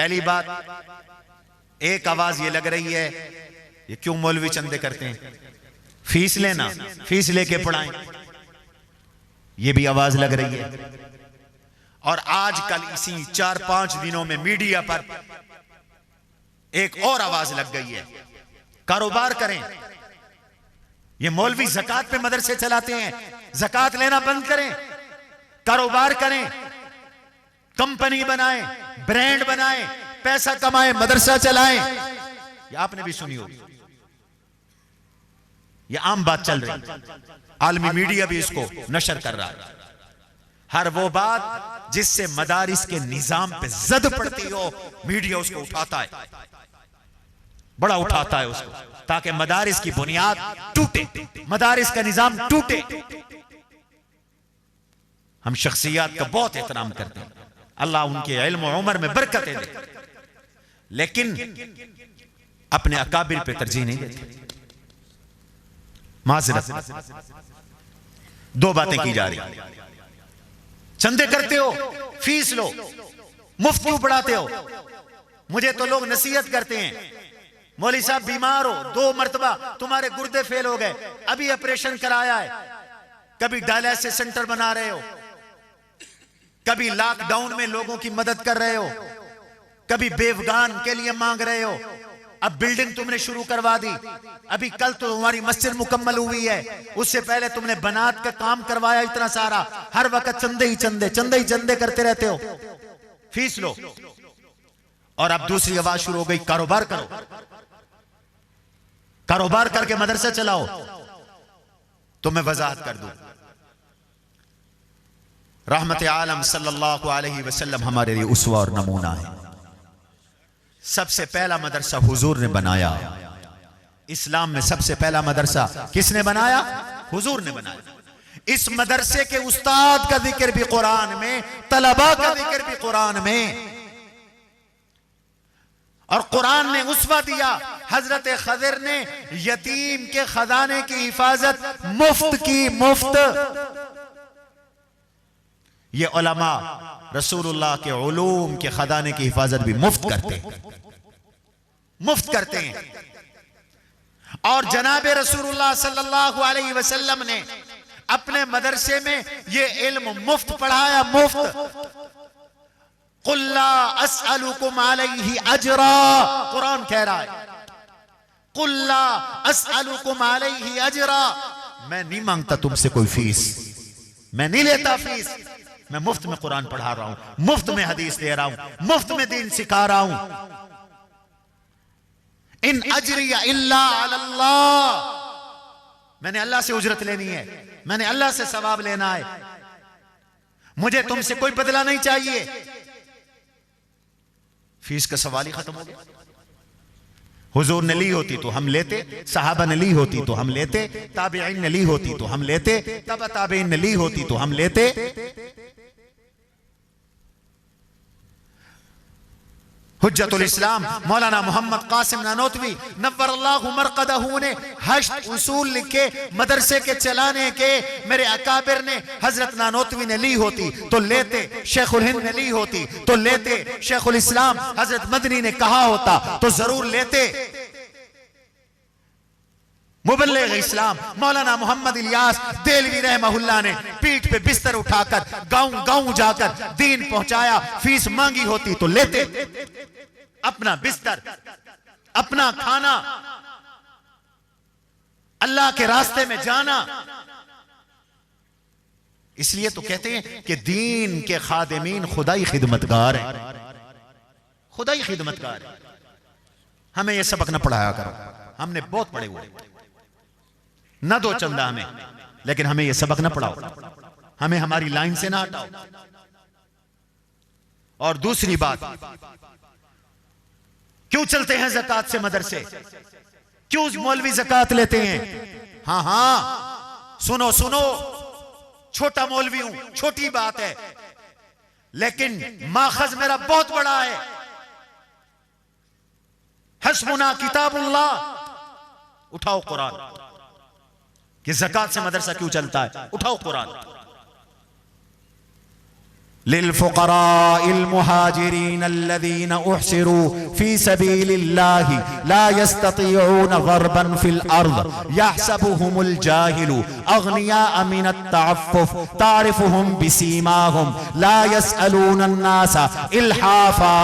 पहली बात, एक आवाज ये लग रही है, ये क्यों मौलवी चंदे करते हैं, फीस लेना, फीस लेके पढ़ाएं, ये भी आवाज लग रही है। और आजकल इसी 4-5 दिनों में मीडिया पर एक और आवाज लग गई है, कारोबार करें। ये मौलवी ज़कात पे मदरसे चलाते हैं, ज़कात लेना बंद करें, कारोबार करें, कंपनी बनाएं, ब्रांड बनाएं, पैसा कमाएं, मदरसा चलाएं। ये आपने भी सुनी होगी, ये आम बात चल रही है, आलमी मीडिया भी इसको नशर कर रहा है। हर वो बात जिससे मदारिस के निजाम पे जद पड़ती हो, मीडिया उसको उठाता है, बड़ा उठाता है उसको, ताकि मदारिस की बुनियाद टूटे, मदारिस का निजाम टूटे। हम शख्सियात का बहुत एहतराम करते हैं, अल्लाह उनके इल्म और उम्र में बरकतें दे, लेकिन अपने अकाबिर पे तरजीह नहीं देते। माजरत, दो बातें की जा रही, चंदे करते हो, फीस लो, मुफ्त क्यों पढ़ाते हो। मुझे तो लोग नसीहत करते हैं, मौलवी साहब बीमार हो, 2 मरतबा तुम्हारे गुर्दे फेल हो गए, अभी ऑपरेशन कराया है, कभी डायलिसिस सेंटर बना रहे हो, कभी लॉकडाउन में लोगों की मदद कर रहे हो, कभी बेवगान के लिए मांग रहे हो, अब बिल्डिंग तुमने शुरू करवा दी, अभी कल तो तुम्हारी मस्जिद मुकम्मल हुई है, उससे पहले तुमने बनात का काम करवाया इतना सारा, हर वक्त चंदे ही चंदे, चंदे ही चंदे करते रहते हो, फीस लो। और अब दूसरी आवाज शुरू हो गई, कारोबार करो, कारोबार करके मदरसा चलाओ। तो मैं वजाहत कर दूं, रहमत आलम सल्लल्लाहु अलैहि वसल्लम हमारे लिए उसवा और नमूना है। सबसे पहला मदरसा हुजूर ने बनाया, इस्लाम में सबसे पहला मदरसा किसने बनाया, हुजूर ने बनाया। इस मदरसे के उस्ताद का जिक्र भी कुरान में, तलबा का जिक्र भी कुरान में, और कुरान ने उसवा दिया। हजरत खज़र ने यतीम के खजाने की हिफाजत मुफ्त की, मुफ्त। ये उलमा रसूलुल्लाह के उलूम के खजाने की हिफाजत भी मुफ्त करते हैं, मुफ्त करते हैं। और जनाबे रसूलुल्लाह सल्लल्लाहु अलैहि वसल्लम ने अपने मदरसे में ये इल्म मुफ्त पढ़ाया, मुफ्त। कुल्ला अस्अलुकुम अलैहि अजरा, कुरान कह रहा है, कुल्ला अस्अलुकुम अलैहि अजरा, मैं नहीं मांगता तुमसे कोई फीस, मैं नहीं लेता फीस, मैं मुफ्त में कुरान पढ़ा रहा हूं, मुफ्त में हदीस दे रहा हूं, मुफ्त में दीन सिखा रहा हूं। इन अजरिया इल्ला अल्लाह, मैंने अल्लाह से उजरत लेनी है, मैंने अल्लाह से सवाब लेना है, मुझे तुमसे कोई बदला नहीं चाहिए। फीस का सवाल ही खत्म हो गया। हुजूर ने ली होती तो हम लेते, सहाबा ने ली होती तो हम लेते, ताबईन ने ली होती तो हम लेते, तबा ताबईन ने ली होती तो हम लेते। हुज्जतुल इस्लाम मौलाना मोहम्मद कासिम नानोतवी नव्वरल्लाहु मरक़दहू ने 8 उसूल लिखे मदरसे के चलाने के। मेरे अकाबिर ने, हजरत नानोतवी ने ली होती तो लेते, शेखुल हिंद ने ली होती तो लेते, शेखुल इस्लाम हजरत मदनी ने कहा होता तो जरूर लेते। मुबल्लिग इस्लाम मौलाना मोहम्मद इलियास देलवी रहमहुल्लाह ने पीठ पे बिस्तर उठाकर गांव गांव जाकर दीन पहुंचाया। फीस मांगी होती तो लेते, अपना बिस्तर, अपना खाना, अल्लाह के रास्ते में जाना। इसलिए तो कहते हैं कि दीन के खादिमीन खुदाई खिदमतगार है, खुदाई खिदमतगार है। हमें यह सबक न पढ़ाया करो, हमने बहुत पढ़े हुए, न दो चंदा हमें, लेकिन हमें यह सबक न पढ़ाओ, हमें हमारी लाइन से ना हटाओ। और दूसरी बात, क्यों चलते हैं ज़कात से मदरसे, क्यों मौलवी ज़कात लेते हैं। हाँ हाँ, सुनो सुनो, छोटा मौलवी हूं, छोटी बात है, लेकिन माखज मेरा बहुत बड़ा है। हस्बुना किताबुल्लाह, उठाओ कुरान, कि ज़कात से मदरसा क्यों चलता है, उठाओ कुरान। लिलफुक़राइल मुहाजिरीन अल्लज़ीना उहसिरू फ़ी सबीलिल्लाहि ला यस्ततीऊन ज़रबन फ़िल अर्ज़ यहसबुहुमुल जाहिलु अग़निया मिनत तअफ़्फ़ुफ़ तारिफ़ुहुम बिसीमाहुम ला यसअलून अन्नासा इल्हाफ़ा।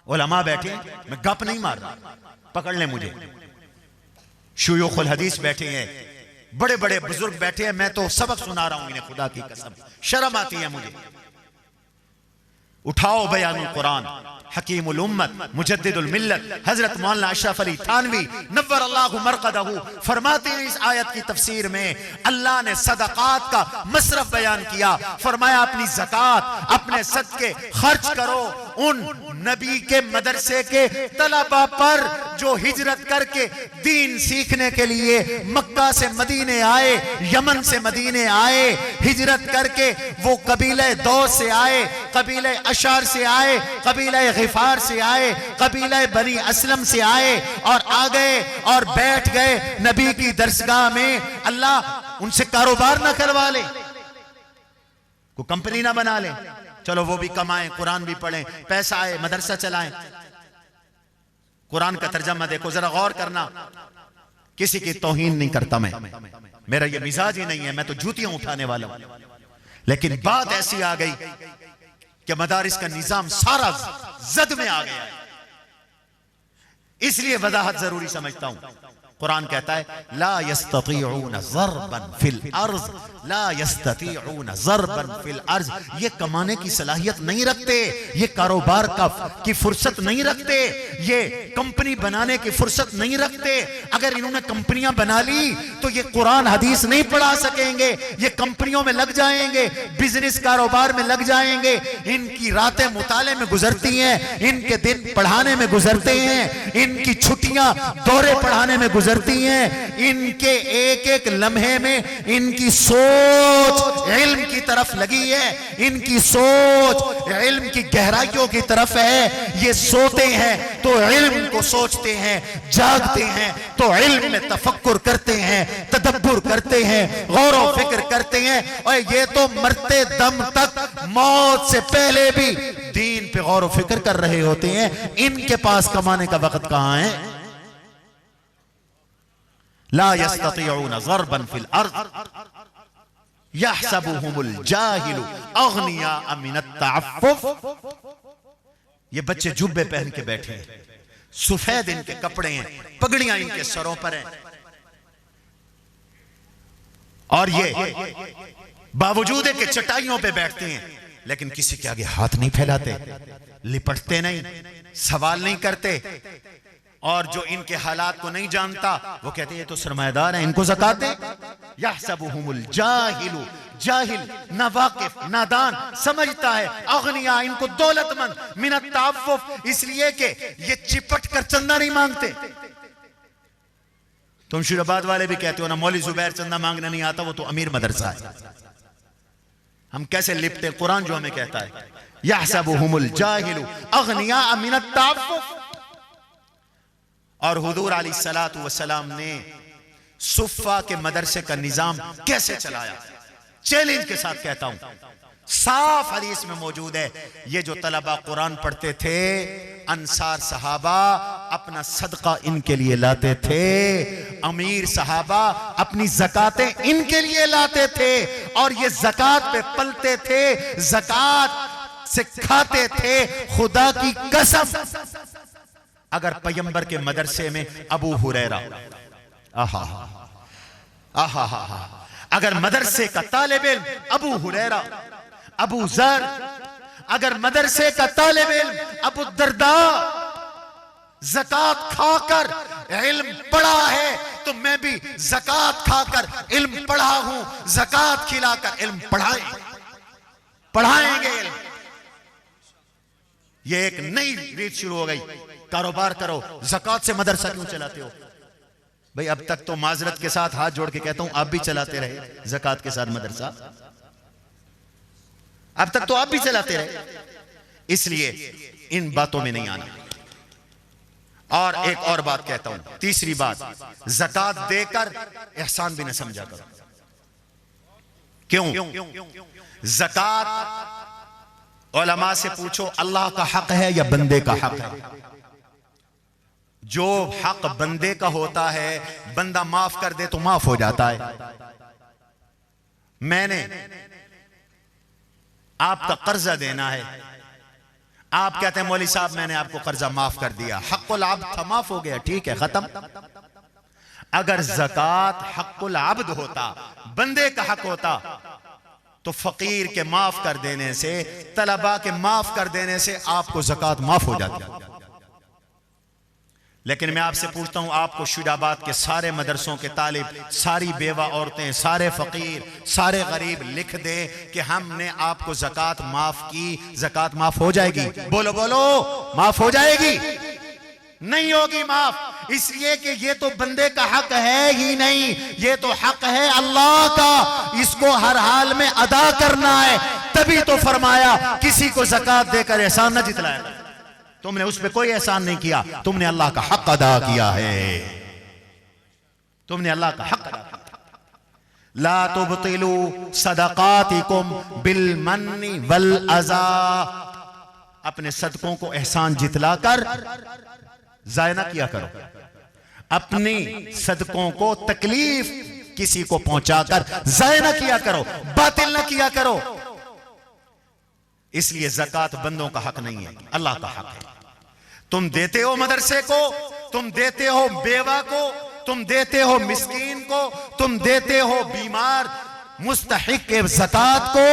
उलमा बैठे, मैं गप नहीं मार रहा, पकड़ ले मुझे। शुयूख़ुल हदीस बैठे हैं, बड़े बड़े बुजुर्ग बैठे हैं, मैं तो सबक सुना रहा हूं इन्हें, खुदा की कसम शर्म आती है मुझे। उठाओ बयानुल कुरान, हकीमुल उम्मत मुजद्दिदुल मिल्लत हजरत मौलाना अशरफ अली थानवी नव्वर अल्लाहु मरक़दहू फरमाते हैं, इस आयत की तफसीर में अल्लाह ने सदक़ात का मसरफ बयान किया। फरमाया अपनी ज़कात, अपने सदके खर्च करो उन नबी के मदरसे के तलबा पर जो हिजरत करके दीन सीखने के लिए मक्का से मदीने आए, यमन से मदीने आए, हिजरत करके वो कबीले दौस से आए, कबीले अशार से आए, कबीले गिफार से आए, कबीले बनी असलम से आए और आ गए और बैठ गए नबी की दरसगाह में। अल्लाह उनसे कारोबार ना करवा ले, को कंपनी ना बना ले, चलो वो भी कमाएं, कुरान भी पढ़ें, पैसा आए, मदरसा चलाएं। कुरान का तर्जमा देखो, जरा गौर करना। किसी की तौहीन नहीं करता मैं, मेरा ये मिजाज ही नहीं है, मैं तो जूतियां उठाने वाला हूं। लेकिन बात ऐसी आ गई कि मदारिस का निजाम सारा जद में आ गया है, इसलिए वजाहत जरूरी समझता हूं। कुरान कहता है ला यस्ततीऊन ज़रबन फिल अर्ज़, ला यस्ततीऊन ज़रबन फिल अर्ज़, ये कमाने की सलाहियत नहीं रखते, ये कारोबार की फुर्सत नहीं रखते, ये कंपनी बनाने की फुर्सत नहीं रखते। अगर इन्होंने कंपनियां बना ली तो ये कुरान हदीस नहीं पढ़ा सकेंगे, ये कंपनियों में लग जाएंगे, बिजनेस कारोबार में लग जाएंगे। इनकी रातें मुताले में गुजरती हैं, इनके दिन पढ़ाने में गुजरते हैं, इनकी छुट्टियां दौरे पढ़ाने में गुजरती हैं, इनके एक एक लम्हे में इनकी सोच इल्म की तरफ लगी है, इनकी सोच इल्म की गहराइयों की तरफ है। ये सोते हैं तो इल्म को सोचते हैं, जागते हैं तो इल्म में तफक्कुर करते हैं, तदब्बुर करते हैं, गौर व फिक्र करते हैं। और ये तो मरते दम तक, मौत से पहले भी दीन पे गौर व फिक्र कर रहे होते हैं। इनके पास कमाने का वक्त कहां है? ला यस्ततीऊन ज़रबन फिल अर्ज़ यहसबुहुमुल जाहिलु अग़निया मिनत तअफ़्फ़ुफ़। ये बच्चे जुब्बे पहन के बैठे हैं, सफेद इनके कपड़े हैं, पगड़ियां इनके सरों पर हैं, और ये बावजूद है कि चटाइयों पे बैठते हैं, लेकिन किसी के आगे हाथ नहीं फैलाते, लिपटते नहीं, सवाल नहीं करते। और जो इनके हालात को नहीं जानता वो कहते हैं ये तो सरमायादार है, इनको ज़कात दे। यहसबुहुमुल जाहिलु, जाहिल, नावाकिफ, नादान समझता है, अग़निया इनको दौलतमंद, मिनत तअफ़्फ़ुफ़, इसलिए कि ये चिपट कर चंदा नहीं मांगते। तुम शुराबाद वाले भी कहते हो ना, मौलवी जुबैर चंदा मांगना नहीं आता, वो तो अमीर मदरसा है। हम कैसे लिपटे? कुरान जो हमें कहता है यहसबुहुमुल जाहिलु अग़निया मिनत तअफ़्फ़ुफ़। और हुजूर अलैहिस्सलातु वस्सलाम ने सुफ़ा के मदरसे का निजाम कैसे चलाया, चैलेंज के साथ कहता हूं, साफ हदीस में मौजूद है। ये जो तलबा कुरान पढ़ते थे, अंसार सहाबा अपना सदका इनके लिए लाते थे, अमीर सहाबा अपनी ज़कातें इनके लिए लाते थे, और ये ज़कात पे पलते थे, ज़कात से खाते थे। खुदा की कसम, अगर पैगंबर के मदरसे में अबू हुरैरा, आहा आहा आहा, अगर मदरसे का तालिब इल्म अबू हुरैरा, अबू ज़र, अगर मदरसे का तालिब इल्म अबू दरदा ज़कात खाकर इल्म पढ़ा है, तो मैं भी ज़कात खाकर इल्म पढ़ा हूं, ज़कात खिलाकर इल्म पढ़ाएंगे इल्म। ये एक नई रीत शुरू हो गई, कारोबार करो, ज़कात से मदरसा क्यों चलाते हो? भाई अब तक तो माजरत के साथ हाथ जोड़ के कहता हूं, आप भी चलाते रहे ज़कात के साथ मदरसा, अब तक तो आप भी चलाते रहे, इसलिए इन बातों में नहीं आना। और एक और बात कहता हूं, तीसरी बात, ज़कात देकर एहसान भी न समझा करो। क्यों? ज़कात उलमा से पूछो, अल्लाह का हक है या बंदे का हक है? जो हक बंदे का होता है, बंदा माफ कर दे तो माफ हो जाता है। मैंने आपका कर्जा देना है, आप कहते हैं मौलवी साहब मैंने आपको कर्जा माफ कर दिया, हक़्क़ुल अब्द था, माफ हो गया, ठीक है, खत्म। अगर ज़कात हक़्क़ुल अब्द होता, बंदे का हक होता, तो फकीर के माफ कर देने से, तलबा के माफ कर देने से आपको ज़कात माफ हो जाती। लेकिन मैं आपसे पूछता हूं, आपको शुजाबाद के सारे मदरसों के तालिब, सारी बेवा औरतें, सारे फकीर, सारे गरीब लिख दें कि हमने आपको ज़कात माफ की, ज़कात माफ हो जाएगी? बोलो बोलो, माफ हो जाएगी? नहीं होगी माफ, इसलिए कि ये तो बंदे का हक है ही नहीं, ये तो हक है अल्लाह का, इसको हर हाल में अदा करना है। तभी तो फरमाया किसी को ज़कात देकर एहसान न जितलाया। तुमने उस पर कोई एहसान नहीं किया, तुमने अल्लाह का हक अदा किया है, तुमने अल्लाह का हक अदा किया। ला तुबतिलू सदकातिकुम बिल मन्नी वल अज़ा, अपने सदकों को एहसान जितलाकर ज़ाया न किया करो, अपनी सदकों को तकलीफ किसी को पहुंचाकर ज़ाया न किया करो, बातिल न किया करो। इसलिए ज़कात बंदों का हक नहीं है, अल्लाह का हक है। तुम देते हो मदरसे को, तुम देते हो बेवा को, तुम देते हो मिस्कीन को, तुम देते हो बीमार मुस्तहिक के ज़कात को,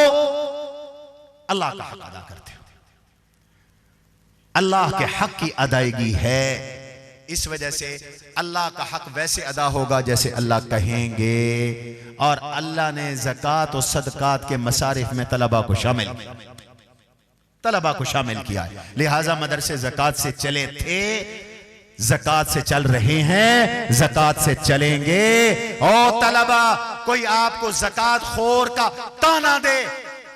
अल्लाह का हक अदा करते हो। अल्लाह के हक की अदायगी है, इस वजह से अल्लाह का हक वैसे अदा होगा जैसे अल्लाह कहेंगे। और अल्लाह ने ज़कात और सदकात के मसारिफ में तलबा को शामिल किया है। लिहाजा मदरसे ज़कात से चले थे, ज़कात से चल रहे हैं, ज़कात से चलेंगे। और तलबा, कोई आपको ज़कात खोर का ताना दे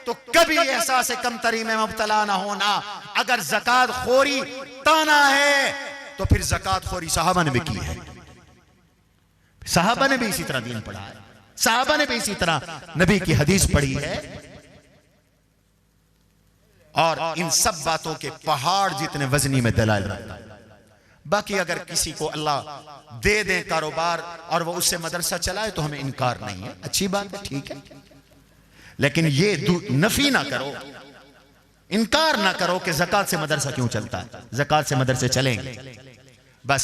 तो कभी एहसास कमतरी में मुब्तला ना होना। अगर ज़कात खोरी ताना है तो फिर ज़कात खोरी सहाबा ने भी की है, सहाबा ने भी इसी तरह दीन पढ़ा है, सहाबा ने भी इसी तरह नबी की हदीस पढ़ी है। और इन सब बातों के पहाड़ जितने वजनी में दलाइल रहता है। बाकी अगर किसी को अल्लाह दे दे कारोबार और वो उससे मदरसा चलाए तो हमें इनकार नहीं है, अच्छी बात है, ठीक है। लेकिन ये नफी ना करो, इनकार ना करो कि ज़कात से मदरसा क्यों चलता है, ज़कात से मदरसे चलेंगे बस।